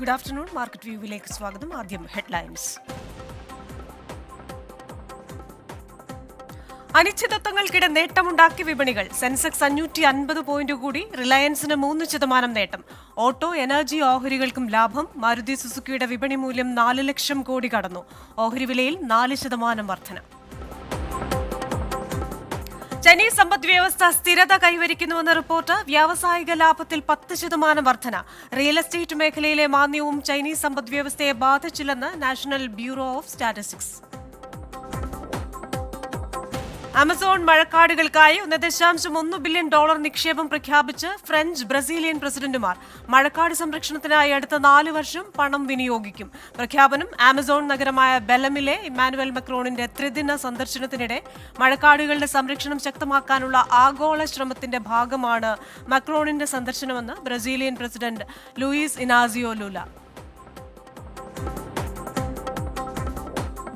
Good afternoon. Market വ്യൂവിലേക്ക് സ്വാഗതം. ആദ്യം headlines. അനിശ്ചിതത്വങ്ങൾക്കിടെ നേട്ടമുണ്ടാക്കിയ വിപണികൾ. സെൻസെക്സ് 550 പോയിന്റ് കൂടി. റിലയൻസിന് 3% നേട്ടം. ഓട്ടോ, എനർജി ഓഹരികൾക്കും ലാഭം. മാരുതി സുസുക്കിയുടെ വിപണി മൂല്യം 4 ലക്ഷം കോടി കടന്നു. ഓഹരി വിലയിൽ 4% വർധന. ചൈനീസ് സമ്പദ് വ്യവസ്ഥ സ്ഥിരത കൈവരിക്കുന്നുവെന്ന റിപ്പോർട്ട്. വ്യാവസായിക ലാഭത്തിൽ 10% വർധന. റിയൽ എസ്റ്റേറ്റ് മേഖലയിലെ മാന്ദ്യവും ചൈനീസ് സമ്പദ് വ്യവസ്ഥയെ ബാധിച്ചില്ലെന്ന് national bureau of statistics. Amazon മഴക്കാടുകൾക്കായി $1.1 ബില്യൺ നിക്ഷേപം പ്രഖ്യാപിച്ച് ഫ്രഞ്ച്, ബ്രസീലിയൻ പ്രസിഡന്റുമാർ. മഴക്കാട് സംരക്ഷണത്തിനായി അടുത്ത 4 വർഷം പണം വിനിയോഗിക്കും. പ്രഖ്യാപനം ആമസോൺ നഗരമായ ബെലമിലെ ഇമ്മാനുവൽ മക്രോണിന്റെ ത്രിദിന സന്ദർശനത്തിനിടെ. മഴക്കാടുകളുടെ സംരക്ഷണം ശക്തമാക്കാനുള്ള ആഗോള ശ്രമത്തിന്റെ ഭാഗമാണ് മക്രോണിന്റെ സന്ദർശനമെന്ന് Brazilian president Luiz Inacio Lula.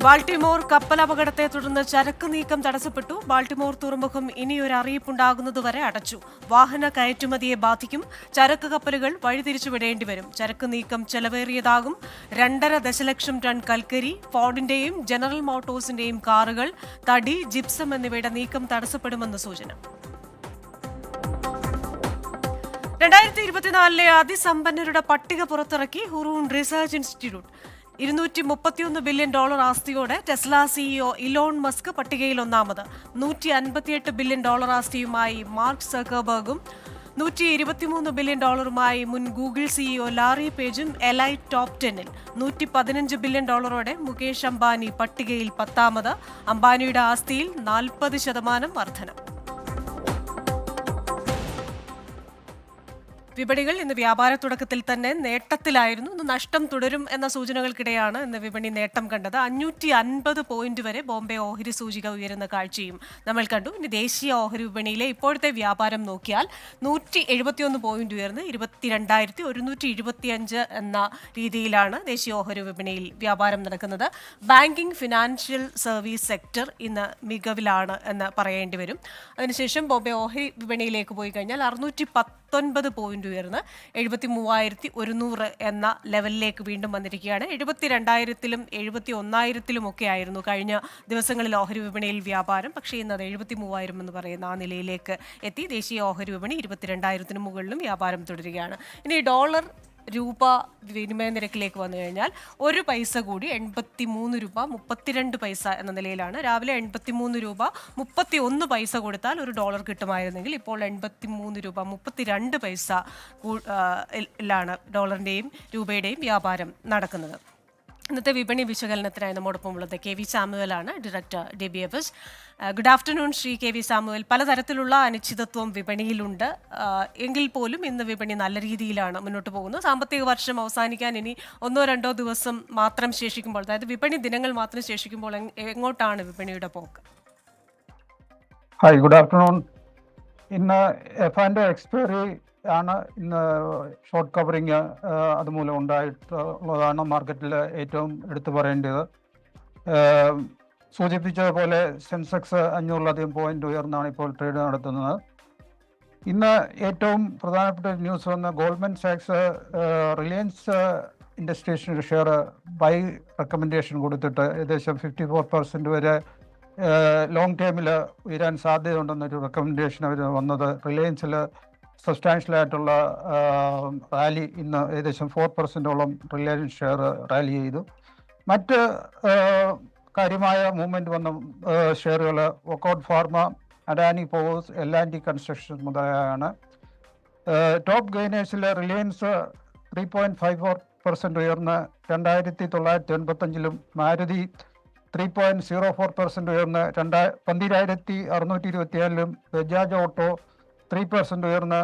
Baltimore കപ്പലപകടത്തെ തുടർന്ന് ചരക്ക് നീക്കം തടസ്സപ്പെട്ടു. ബാൾട്ടിമോർ തുറമുഖം ഇനിയൊരു അറിയിപ്പുണ്ടാകുന്നതുവരെ അടച്ചു. വാഹന കയറ്റുമതിയെ ബാധിക്കും. ചരക്ക് കപ്പലുകൾ വഴിതിരിച്ചുവിടേണ്ടി വരും. ചരക്ക് നീക്കം ചെലവേറിയതാകും. 2.5 ദശലക്ഷം ടൺ കൽക്കരി. ഫോർഡിന്റെയും ജനറൽ മോട്ടോഴ്സിന്റെയും കാറുകൾ, തടി, ജിപ്സം എന്നിവയുടെ നീക്കം തടസ്സപ്പെടുമെന്ന് സൂചന. 2024 അതിസമ്പന്നരുടെ പട്ടിക പുറത്തിറക്കി ഹുറൂൺ റിസർച്ച് ഇൻസ്റ്റിറ്റ്യൂട്ട്. $231 ബില്യൺ ആസ്തിയോടെ ടെസ്ല സിഇഒ ഇലോൺ മസ്ക് പട്ടികയിൽ ഒന്നാമത്. $158 ബില്യൺ ആസ്തിയുമായി മാർക്ക് സക്കർബർഗും 123 ബില്യൺ മുൻ ഗൂഗിൾ സിഇഒ ലാറി പേജും എലൈറ്റ് ടോപ്പ് 10-ൽ. $115 ബില്യൺ മുകേഷ് അംബാനി പട്ടികയിൽ 10ാമത്. അംബാനിയുടെ ആസ്തിയിൽ 40% വർധന. വിപണികൾ ഇന്ന് വ്യാപാര തുടക്കത്തിൽ തന്നെ നേട്ടത്തിലായിരുന്നു. ഇന്ന് നഷ്ടം തുടരും എന്ന സൂചനകൾക്കിടെയാണ് ഇന്ന് വിപണി നേട്ടം കണ്ടത്. 550 പോയിന്റ് വരെ ബോംബെ ഓഹരി സൂചിക ഉയരുന്ന കാഴ്ചയും നമ്മൾ കണ്ടു. ഇനി ദേശീയ ഓഹരി വിപണിയിലെ ഇപ്പോഴത്തെ വ്യാപാരം നോക്കിയാൽ 171 പോയിന്റ് ഉയർന്ന് 22,175 എന്ന രീതിയിലാണ് ദേശീയ ഓഹരി വിപണിയിൽ വ്യാപാരം നടക്കുന്നത്. ബാങ്കിംഗ്, ഫിനാൻഷ്യൽ സർവീസ് സെക്ടർ ഇന്ന് മികവിലാണ് എന്ന് പറയേണ്ടി വരും. അതിനുശേഷം ബോംബെ ഓഹരി വിപണിയിലേക്ക് പോയി കഴിഞ്ഞാൽ 619 പോയിന്റ് ഉയർന്ന് 73,100 എന്ന ലെവലിലേക്ക് വീണ്ടും വന്നിരിക്കുകയാണ്. 72,000-ലും 71,000-ലും ഒക്കെ ആയിരുന്നു കഴിഞ്ഞ ദിവസങ്ങളിൽ ഓഹരി വിപണിയിൽ വ്യാപാരം. പക്ഷേ ഇന്ന് അത് 73,000 എന്ന് പറയുന്ന ആ നിലയിലേക്ക് എത്തി. ദേശീയ ഓഹരി വിപണി 22,000-ന് മുകളിലും വ്യാപാരം തുടരുകയാണ്. ഇനി ഡോളർ രൂപ വിനിമയ നിരക്കിലേക്ക് വന്നു കഴിഞ്ഞാൽ 1 പൈസ കൂടി 83 രൂപ 32 പൈസ എന്ന നിലയിലാണ്. രാവിലെ 83 രൂപ 31 പൈസ കൊടുത്താൽ $1 കിട്ടുമായിരുന്നെങ്കിൽ ഇപ്പോൾ 83 രൂപ 32 പൈസ ലാണ് ഡോളറിൻ്റെയും രൂപയുടെയും വ്യാപാരം നടക്കുന്നത്. ഇന്നത്തെ വിപണി വിശകലനത്തിനായി നമ്മോടൊപ്പം ഉള്ളത് കെ വി സാമുവലാണ്, director DBFS. Good afternoon Shri K V Samuel. പലതരത്തിലുള്ള അനിശ്ചിതത്വം വിപണിയിലുണ്ട്. എങ്കിൽ പോലും ഇന്ന് വിപണി നല്ല രീതിയിലാണ് മുന്നോട്ട് പോകുന്നത്. സാമ്പത്തിക വർഷം അവസാനിക്കാൻ ഇനി 1-2 ദിവസം മാത്രം ശേഷിക്കുമ്പോൾ, അതായത് വിപണി ദിനങ്ങൾ മാത്രം ശേഷിക്കുമ്പോൾ എങ്ങോട്ടാണ് വിപണിയുടെ പോക്ക്? Hi, good afternoon. ഇന്ന് എഫ് എക്സ്പയറി ആണ് ഇന്ന് ഷോർട്ട് കവറിങ് അതുമൂലം ഉണ്ടായിട്ടുള്ളതാണ് മാർക്കറ്റിൽ ഏറ്റവും എടുത്തു പറയേണ്ടത്. സൂചിപ്പിച്ചതുപോലെ സെൻസെക്സ് 500-ലധികം പോയിന്റ് ഉയർന്നാണ് ഇപ്പോൾ ട്രേഡ് നടത്തുന്നത്. ഇന്ന് ഏറ്റവും പ്രധാനപ്പെട്ട ന്യൂസ് വന്ന് ഗോൾഡ്മാൻ സാക്സ് റിലയൻസ് ഇൻഡസ്ട്രീസിൻ്റെ ഷെയർ ബൈ റെക്കമെൻഡേഷൻ കൊടുത്തിട്ട് ഏകദേശം 54% വരെ ലോങ് ടേമിൽ ഉയരാൻ സാധ്യതയുണ്ടെന്നൊരു റെക്കമെൻഡേഷൻ അവർ വന്നത്. റിലയൻസിൽ സബ്സ്റ്റാൻഷ്യലായിട്ടുള്ള റാലി ഇന്ന് ഏകദേശം 4%-ഓളം റിലയൻസ് ഷെയർ റാലി ചെയ്തു. മറ്റ് കാര്യമായ മൂവ്മെൻറ്റ് വന്ന ഷെയറുകൾ Wockhardt pharma, Adani powers, L&T construction മുതലായാണ്. ടോപ്പ് ഗെയിനേഴ്സിൽ റിലയൻസ് 3.54% ഉയർന്ന് 2,985-ലും, മാരുതി 3.04% ഉയർന്ന് 12,624-ലും, ബജാജ് ഓട്ടോ 3% ഉയർന്ന്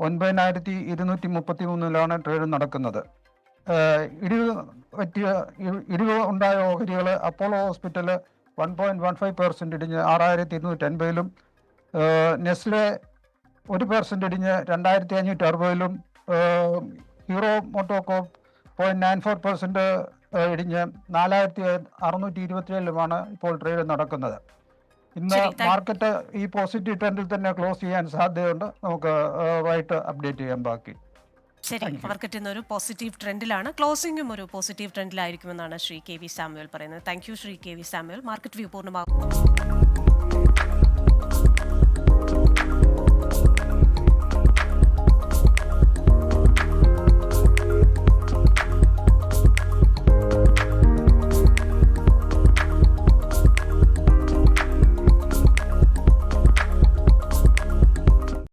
9,233-ലാണ് ട്രേഡ് നടക്കുന്നത്. ഇടിവ് ഉണ്ടായ ഓഹരികൾ അപ്പോളോ ഹോസ്പിറ്റൽ 1.15% ഇടിഞ്ഞ് 6,280-ലും, നെസ്ലെ 1% ഇടിഞ്ഞ് 2,560-ലും, ഹീറോ മോട്ടോകോപ്പ് 0.94% ഇടിഞ്ഞ് 4,627-ലുമാണ് ഇപ്പോൾ ട്രേഡ് നടക്കുന്നത്. ഇന്ന് മാർക്കറ്റ് ഈ പോസിറ്റീവ് ട്രെൻഡിൽ തന്നെ ക്ലോസ് ചെയ്യാൻ സാധ്യതയുണ്ട്. നമുക്ക് വൈകിട്ട് അപ്ഡേറ്റ് ചെയ്യാൻ ബാക്കി. ശരി, മാർക്കറ്റ് ഇന്ന് ഒരു പോസിറ്റീവ് ട്രെൻഡിലാണ്, ക്ലോസിംഗും ഒരു പോസിറ്റീവ് ട്രെൻഡിലായിരിക്കുമെന്നാണ് ശ്രീ KV സാമുവൽ പറയുന്നത്. Thank you Shri KV Samuel. Market view പൂർണ്ണമാകും.